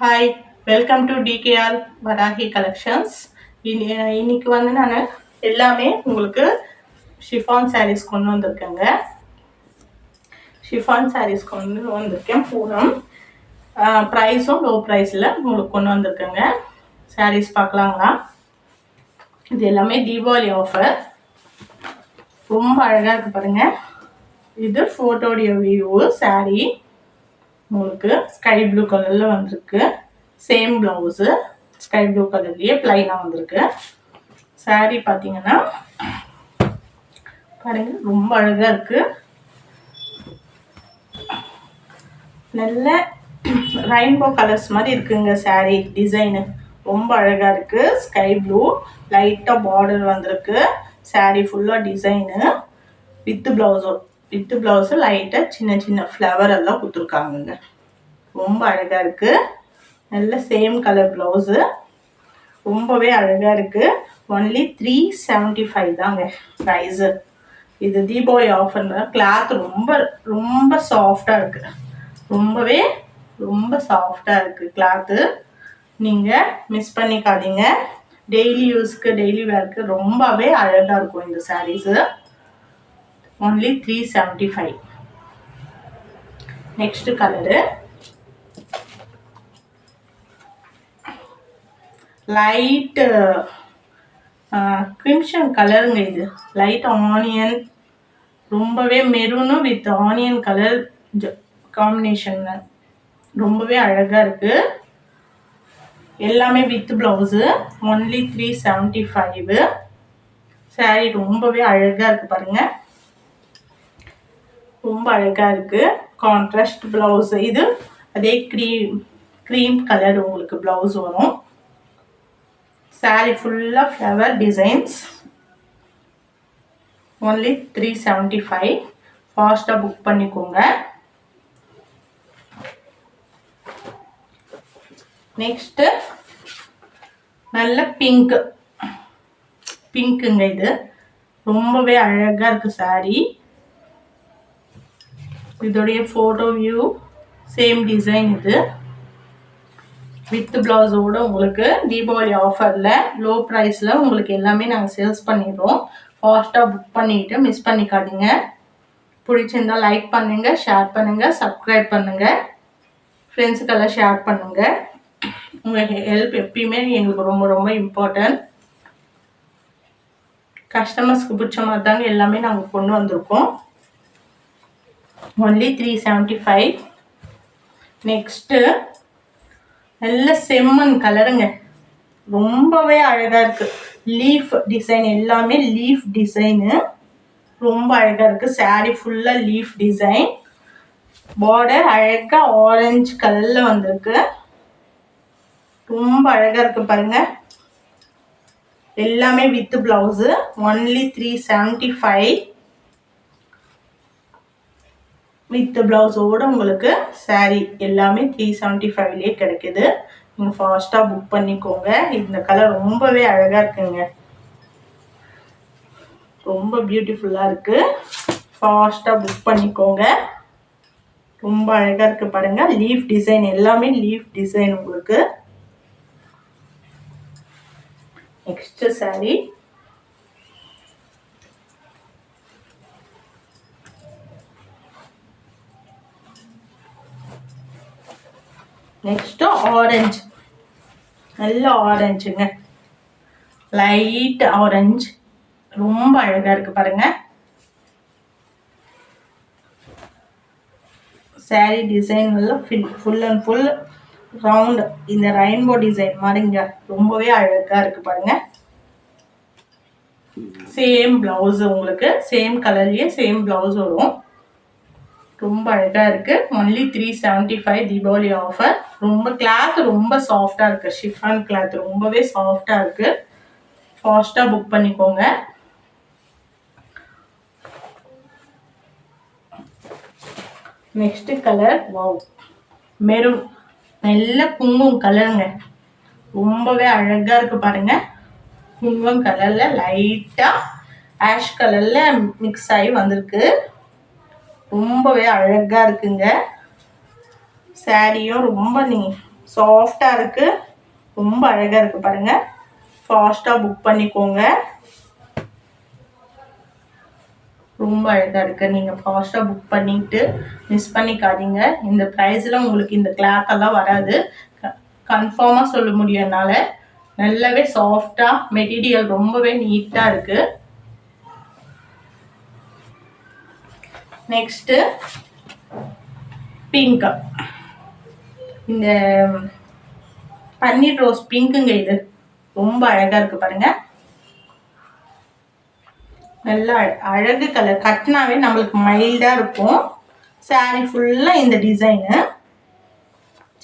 Hi, welcome to TKR Varahi collections. இன்னைக்கு வந்து நான் எல்லாமே உங்களுக்கு ஷிஃபான் சாரீஸ் கொண்டு வந்திருக்கேங்க. ஷிஃபான் சாரீஸ் கொண்டு வந்திருக்கேன். பூனம் ப்ரைஸும் லோ ப்ரைஸில் உங்களுக்கு கொண்டு வந்திருக்கேங்க. சாரீஸ் பார்க்கலாங்களா? இது எல்லாமே தீபாவளி ஆஃபர். ரொம்ப அழகாக இருக்குது பாருங்கள். இது ஃபோட்டோடைய வியூ சாரீ. உங்களுக்கு ஸ்கை ப்ளூ கலரில் வந்திருக்கு. சேம் ப்ளவுஸு ஸ்கை ப்ளூ கலர்லேயே ப்ளைனாக வந்திருக்கு. சாரீ பார்த்தீங்கன்னா பாருங்கள், ரொம்ப அழகாக இருக்குது. நல்ல ரெயின்போ கலர்ஸ் மாதிரி இருக்குங்க. சாரீ டிசைனு ரொம்ப அழகாக இருக்குது. ஸ்கை ப்ளூ லைட்டாக பார்டர் வந்திருக்கு. சாரீ ஃபுல்லாக டிசைனு வித்து ப்ளவுஸு லைட்டாக சின்ன சின்ன ஃப்ளவர் எல்லாம் கொடுத்துருக்காங்கங்க. ரொம்ப அழகாக இருக்குது. நல்ல சேம் கலர் ப்ளவுஸு ரொம்பவே அழகாக இருக்குது. ஒன்லி 375 தாங்க ப்ரைஸு. இது தீபாவளி ஆஃபர்னா கிளாத் ரொம்ப ரொம்ப சாஃப்டாக இருக்குது. ரொம்ப சாஃப்டாக இருக்குது கிளாத்து. நீங்கள் மிஸ் பண்ணிக்காதீங்க. டெய்லி யூஸ்க்கு டெய்லி வேர்க்கு ரொம்பவே அழகாக இருக்கும் இந்த saris. Only 375. Next colour light crimson கலருங்க. இது லைட் ஆனியன், ரொம்பவே மெரூனும் வித் ஆனியன் கலர் காம்பினேஷன் ரொம்பவே அழகாக இருக்குது. எல்லாமே வித் ப்ளவுஸு. ஒன்லி 375. சாரீ ரொம்பவே அழகாக இருக்குது பாருங்கள். ரொம்ப அழகாக இருக்குது. Contrast blouse. இது அதே க்ரீம் கலர் உங்களுக்கு ப்ளவுஸ் வரும். சாரீ ஃபுல்லாக ஃப்ளவர் டிசைன்ஸ். ஒன்லி 375. ஃபாஸ்ட்டாக புக் பண்ணிக்கோங்க. நெக்ஸ்ட்டு நல்ல பிங்க்குங்க. இது ரொம்பவே அழகாக இருக்குது சாரீ. இதோடைய ஃபோட்டோ வியூ சேம் டிசைன். இது வித் ப்ளவுஸோடு உங்களுக்கு தீபாவளி ஆஃபரில் லோ ப்ரைஸில் உங்களுக்கு எல்லாமே நாங்கள் சேல்ஸ் பண்ணிடுறோம். ஃபாஸ்ட்டாக புக் பண்ணிவிட்டு மிஸ் பண்ணிக்காதீங்க. பிடிச்சிருந்தால் லைக் பண்ணுங்கள், ஷேர் பண்ணுங்கள், சப்ஸ்கிரைப் பண்ணுங்கள், ஃப்ரெண்ட்ஸுக்கெல்லாம் ஷேர் பண்ணுங்கள். உங்கள் ஹெல்ப் எப்பயுமே எங்களுக்கு ரொம்ப ரொம்ப இம்பார்ட்டன்ட். கஸ்டமர்ஸ்க்கு பிடிச்ச மாதிரி தாங்க எல்லாமே நாங்கள் கொண்டு வந்திருக்கோம். ஒன்லி 375. நெக்ஸ்ட்டு நல்ல செம்மண் கலருங்க. ரொம்பவே அழகாக இருக்குது. லீஃப் டிசைன் எல்லாமே லீஃப் டிசைனு ரொம்ப அழகாக இருக்குது. சாரீ ஃபுல்லாக லீஃப் டிசைன். பார்டர் அழகாக ஆரஞ்சு கலரில் வந்திருக்கு. ரொம்ப அழகாக இருக்குது பாருங்கள். எல்லாமே வித் ப்ளவுஸு. ஒன்லி 375. வித் ப்ளவுஸோடு உங்களுக்கு சாரீ எல்லாமே 375லேயே கிடைக்குது. நீங்கள் ஃபாஸ்ட்டாக புக் பண்ணிக்கோங்க. இந்த கலர் ரொம்பவே அழகாக இருக்குங்க. ரொம்ப பியூட்டிஃபுல்லாக இருக்குது. ஃபாஸ்ட்டாக புக் பண்ணிக்கோங்க. ரொம்ப அழகாக இருக்குது பாருங்கள். லீஃப் டிசைன் எல்லாமே லீஃப் டிசைன் உங்களுக்கு. Next sari next orange. நல்ல ஆரஞ்சுங்க. லைட் ஆரஞ்சு ரொம்ப அழகாக இருக்குது பாருங்கள். சாரீ டிசைன் நல்லா ஃபுல் அண்ட் ஃபுல் ரவுண்ட் இந்த ரெயின்போ டிசைன் மாதிரிங்க. ரொம்பவே அழகாக இருக்குது பாருங்கள். சேம் ப்ளவுஸு உங்களுக்கு சேம் கலர்லேயே சேம் ப்ளவுஸ் வரும். ரொம்ப அழகாக இருக்குது. Only 375 Deepavali offer. ரொம்ப கிளாத் ரொம்ப சாஃப்டாக இருக்குது. ஷிஃபான் கிளாத் ரொம்பவே சாஃப்டாக இருக்குது. ஃபாஸ்ட்டாக புக் பண்ணிக்கோங்க. Next colour wow maroon. நல்ல குங்குமம் கலருங்க. ரொம்பவே அழகாக இருக்குது பாருங்கள். குங்குமம் கலரில் லைட்டாக ஆஷ் கலரில் மிக்ஸ் ஆகி வந்திருக்கு. ரொம்பவே அழகாக இருக்குங்க. சாரியும் ரொம்ப சாஃப்டாக இருக்குது, ரொம்ப அழகாக இருக்குது பாருங்கள். ஃபாஸ்ட்டாக புக் பண்ணிக்கோங்க. ரொம்ப அழகாக இருக்குது. நீங்கள் ஃபாஸ்ட்டாக புக் பண்ணிவிட்டு மிஸ் பண்ணிக்காதீங்க. இந்த ப்ரைஸில் உங்களுக்கு இந்த கிளாத்தெல்லாம் வராது. கன்ஃபார்மாக சொல்ல முடியும் என்னால். நல்லாவே சாஃப்டாக, மெட்டீரியல் ரொம்பவே நீட்டாக இருக்குது. Next pink. இந்த பன்னீர் ரோஸ் பிங்க்குங்க. இது ரொம்ப அழகாக இருக்குது பாருங்கள். நல்லா அழகு கலர். கட்டினாவே நம்மளுக்கு மைல்டாக இருக்கும். சாரீ ஃபுல்லாக இந்த டிசைனு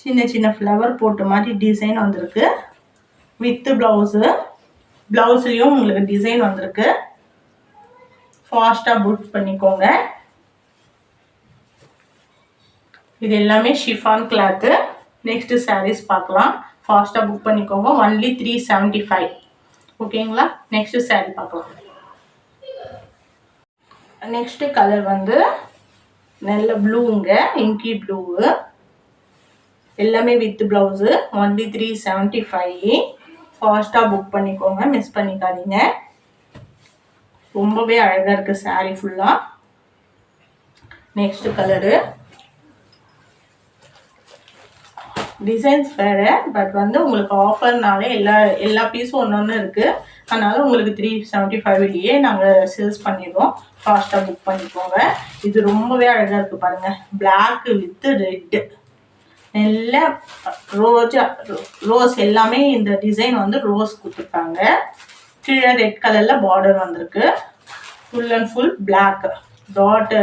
சின்ன சின்ன ஃப்ளவர் போட்ட மாதிரி டிசைன் வந்திருக்கு. வித்து ப்ளவுஸு, ப்ளவுஸ்லேயும் உங்களுக்கு டிசைன் வந்திருக்கு. ஃபாஸ்ட்டாக புக் பண்ணிக்கோங்க. இது எல்லாமே ஷிஃபான் கிளாத்து. நெக்ஸ்ட்டு சாரீஸ் பார்க்கலாம். ஃபாஸ்ட்டாக புக் பண்ணிக்கோங்க. ஒன்லி 375. ஓகேங்களா? நெக்ஸ்ட்டு சாரீ பார்க்கலாம். நெக்ஸ்ட்டு கலர் வந்து நல்ல ப்ளூங்க, இங்கி ப்ளூவு. எல்லாமே வித் ப்ளவுஸு. ஒன்லி 375. ஃபாஸ்ட்டாக புக் பண்ணிக்கோங்க, மிஸ் பண்ணிக்காதீங்க. ரொம்பவே அழகாக இருக்குது சாரீ ஃபுல்லாக. நெக்ஸ்ட்டு கலரு டிசைன்ஸ் வேறு, பட் வந்து உங்களுக்கு ஆஃபர்னாலே எல்லா பீஸும் ஒன்று இருக்குது. அதனால் உங்களுக்கு 375 நாங்கள் சேல்ஸ் பண்ணிடுவோம். ஃபாஸ்ட்டாக புக் பண்ணிக்கோங்க. இது ரொம்பவே அழகாக இருக்குது பாருங்கள். Block with red. நல்ல ரோஸ் எல்லாமே இந்த டிசைன் வந்து ரோஸ் கொடுத்துருக்காங்க. கீழே ரெட் கலரில் பார்டர் வந்திருக்கு. Full and full black dot,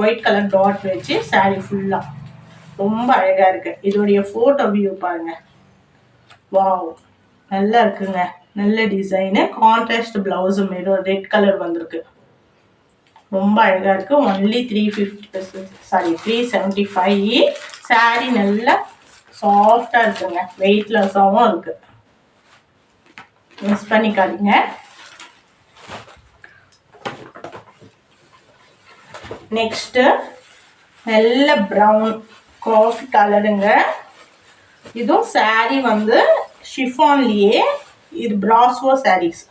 white colour dot வச்சு சாரீ ஃபுல்லாக ரொம்ப அழகாக இருக்குது. இதோடைய ஃபோட்டோ வியூ பாருங்கள். வாவ், நல்லா இருக்குங்க. நல்ல டிசைனு. கான்ட்ராஸ்ட் ப்ளவுஸு மேலும் ரெட் கலர் வந்திருக்கு. ரொம்ப அழகாக இருக்குது. ஒன்லி 375. சாரீ நல்லா சாஃப்டாக இருக்குங்க. வெயிட்லெஸ்ஸாகவும் இருக்குது. மிஸ் பண்ணிக்காதீங்க. நெக்ஸ்ட்டு நல்ல ப்ரௌன் காஃபி கலருங்க. இதுவும் சாரீ வந்து ஷிஃபான்லேயே. இது பிராஸ்வோ சாரீஸ்.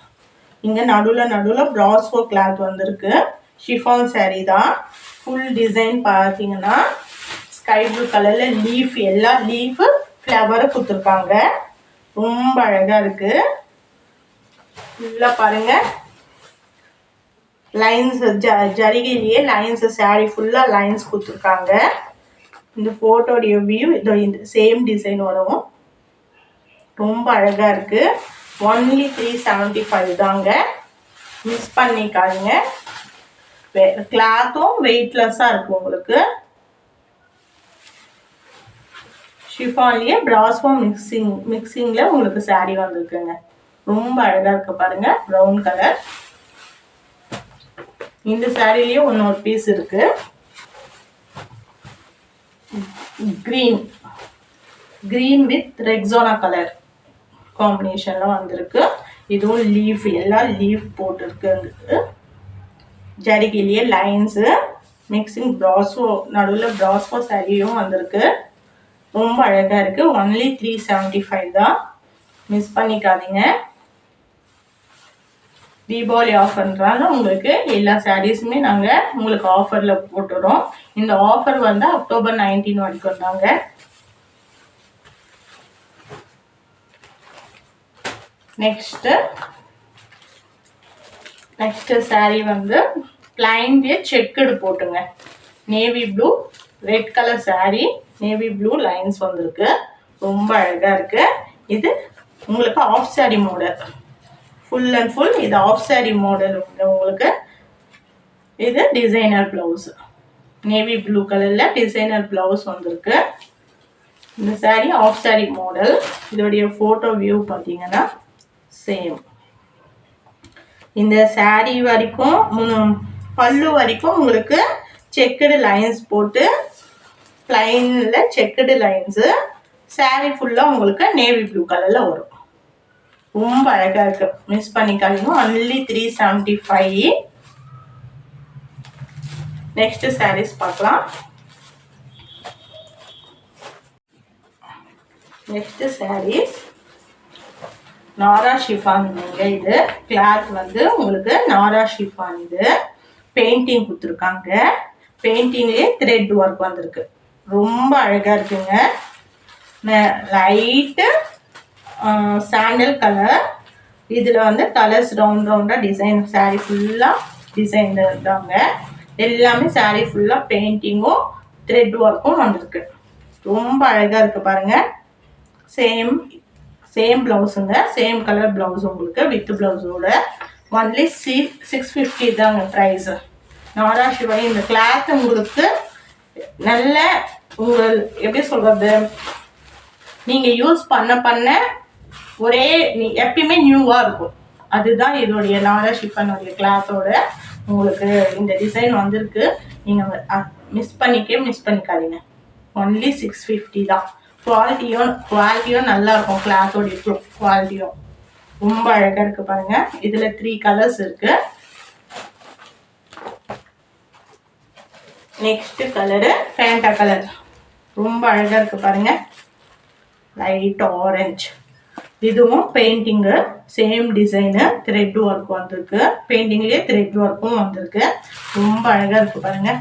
இங்கே நடுவில் பிராஸ்வோ கிளாத் வந்திருக்கு. ஷிஃபான் சாரீ தான். ஃபுல் டிசைன் பார்த்தீங்கன்னா ஸ்கை ப்ளூ கலரில் லீஃப், எல்லா லீஃபு ஃப்ளவரை கொடுத்துருக்காங்க. ரொம்ப அழகாக இருக்குது. ஃபுல்லாக பாருங்கள். லைன்ஸ் ஜரிகையிலேயே லைன்ஸ், சாரீ ஃபுல்லாக லைன்ஸ் கொடுத்துருக்காங்க. இந்த ஃபோட்டோடைய வியூ இதோ இந்த சேம் டிசைன் வரும். ரொம்ப அழகாக இருக்குது. ஒன்லி 375 தாங்க. மிஸ் பண்ணிக்காதீங்க. கிளாத்தும் வெயிட்லெஸ்ஸாக இருக்குது உங்களுக்கு. ஷிஃபான்லேயே பிராஸ்வோ மிக்சிங்கில் உங்களுக்கு சாரீ வந்திருக்குங்க. ரொம்ப அழகாக இருக்குது பாருங்கள். Brown colour. இந்த சாரீலேயே இன்னொரு பீஸ் இருக்குது. green வித் ரெக்ஸோனா கலர் காம்பினேஷனில் வந்திருக்கு. இதுவும் லீஃப், எல்லாம் லீஃப் போட்டிருக்கு. ஜரிகிலேயே லைன்ஸு மிக்சிங் பிராஸ்வோ, நடுவில் பிராஸ்வோ சாரியும் வந்திருக்கு. ரொம்ப அழகாக இருக்குது. ஒன்லி 375 தான். மிஸ் பண்ணிக்காதீங்க. தீபாவளி ஆஃபர்ன்றால உங்களுக்கு எல்லா சாரீஸுமே நாங்கள் உங்களுக்கு ஆஃபரில் போட்டுறோம். இந்த ஆஃபர் வந்து அக்டோபர் 19 வரைக்கும் தாங்க. நெக்ஸ்ட்டு சாரீ வந்து பிளைன்லேயே செக்குடு போட்டுங்க. Navy blue red colour sari, navy blue lines வந்திருக்கு. ரொம்ப அழகாக இருக்குது. இது உங்களுக்கு half sari model. Full and full இது ஆஃப் சாரீ மாடல் உங்களுக்கு. இது டிசைனர் ப்ளவுஸு. நேவி ப்ளூ கலரில் டிசைனர் ப்ளவுஸ் வந்திருக்கு. இந்த சாரீ ஆஃப் சாரீ மாடல். இதோடைய ஃபோட்டோ வியூ பார்த்தீங்கன்னா சேம். இந்த சாரீ வரைக்கும் பல்லு வரைக்கும் உங்களுக்கு செக்குடு லைன்ஸ் போட்டு பிளைனில் செக்குடு லைன்ஸு. சாரீ ஃபுல்லாக உங்களுக்கு நேவி ப்ளூ கலரில் வரும். ரொம்ப அழகாக இருக்குது. மிஸ் பண்ணிக்காதீங்க. ஒன்லி 375. நெக்ஸ்ட்டு சாரீஸ் பார்க்கலாம். நெக்ஸ்ட் சாரீஸ் நாரா ஷிஃபான். இது கிளாத் வந்து உங்களுக்கு நாரா ஷிஃபான். இது பெயிண்டிங் கொடுத்துருக்காங்க. பெயிண்டிங்லேயே த்ரெட் ஒர்க் வந்திருக்கு. ரொம்ப அழகாக இருக்குங்க. Light sandal colour. இதில் வந்து கலர்ஸ் ரவுண்டாக டிசைன். சாரீ ஃபுல்லாக டிசைன் இருக்காங்க. எல்லாமே சாரீ ஃபுல்லாக பெயிண்டிங்கும் த்ரெட் ஒர்க்கும் வந்திருக்கு. ரொம்ப அழகாக இருக்குது பாருங்கள். சேம் ப்ளவுஸுங்க. சேம் கலர் ப்ளவுஸ் உங்களுக்கு வித் ப்ளவுஸோட. ஒன்லி 650 தாங்க ப்ரைஸு. நாரா ஷிஃபான். இந்த கிளாத் உங்களுக்கு நல்ல உங்கள் எப்படி சொல்கிறது, நீங்கள் யூஸ் பண்ண ஒரே எப்பயுமே நியூவாக இருக்கும். அதுதான் இதோடைய நாரா ஷிஃபானுடைய கிளாத்தோட உங்களுக்கு இந்த டிசைன் வந்திருக்கு. நீங்கள் மிஸ் பண்ணிக்காதீங்க. ஒன்லி 650 தான். குவாலிட்டியும் நல்லா இருக்கும். கிளாத்தோடைய குவாலிட்டியும் ரொம்ப அழகாக இருக்குது பாருங்கள். இதில் 3 கலர்ஸ் இருக்குது. Next colour Fanta colour. ரொம்ப அழகாக இருக்குது பாருங்கள். Light orange. இதுவும் பெயிண்டிங்கு சேம் டிசைனு த்ரெட் ஒர்க் வந்திருக்கு. பெயிண்டிங்லேயே த்ரெட் ஒர்க்கும் வந்திருக்கு. ரொம்ப அழகாக இருக்குது பாருங்கள்.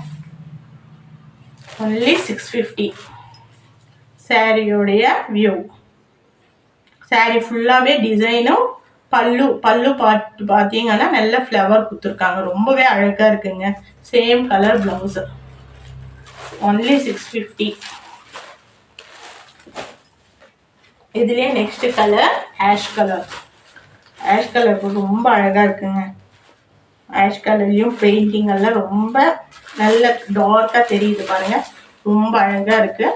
ஒன்லி 650. சாரியோடைய வியூ. சாரி ஃபுல்லாகவே டிசைனும் பல்லு பார்த்தீங்கன்னா நல்ல ஃப்ளவர் கொடுத்துருக்காங்க. ரொம்பவே அழகாக இருக்குங்க. Same colour blouse. ஒன்லி 650. இதுலேயே next colour ash colour. Ash colour ரொம்ப அழகாக இருக்குங்க. ஆஷ் கலர்லேயும் பெயிண்டிங் எல்லாம் ரொம்ப நல்ல டார்க்காக தெரியுது பாருங்கள். ரொம்ப அழகாக இருக்குது.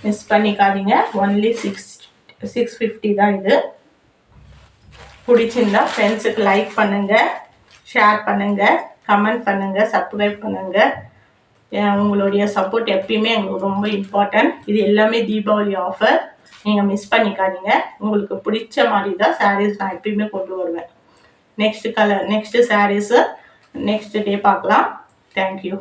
மிஸ் பண்ணிக்காதீங்க. ஒன்லி 650 தான் இது. பிடிச்சிருந்தா ஃப்ரெண்ட்ஸுக்கு லைக் பண்ணுங்கள், ஷேர் பண்ணுங்கள், கமெண்ட் பண்ணுங்கள், சப்ஸ்கிரைப் பண்ணுங்கள். உங்களுடைய சப்போர்ட் எப்பயுமே எங்களுக்கு ரொம்ப இம்பார்ட்டன்ட். இது எல்லாமே தீபாவளி ஆஃபர். நீங்கள் மிஸ் பண்ணிக்காதீங்க. உங்களுக்கு பிடிச்ச மாதிரி தான் சாரீஸ் நான் எப்பயுமே கொண்டு வருவேன். நெக்ஸ்ட் சாரீஸு நெக்ஸ்ட் டே பார்க்கலாம். தேங்க்யூ.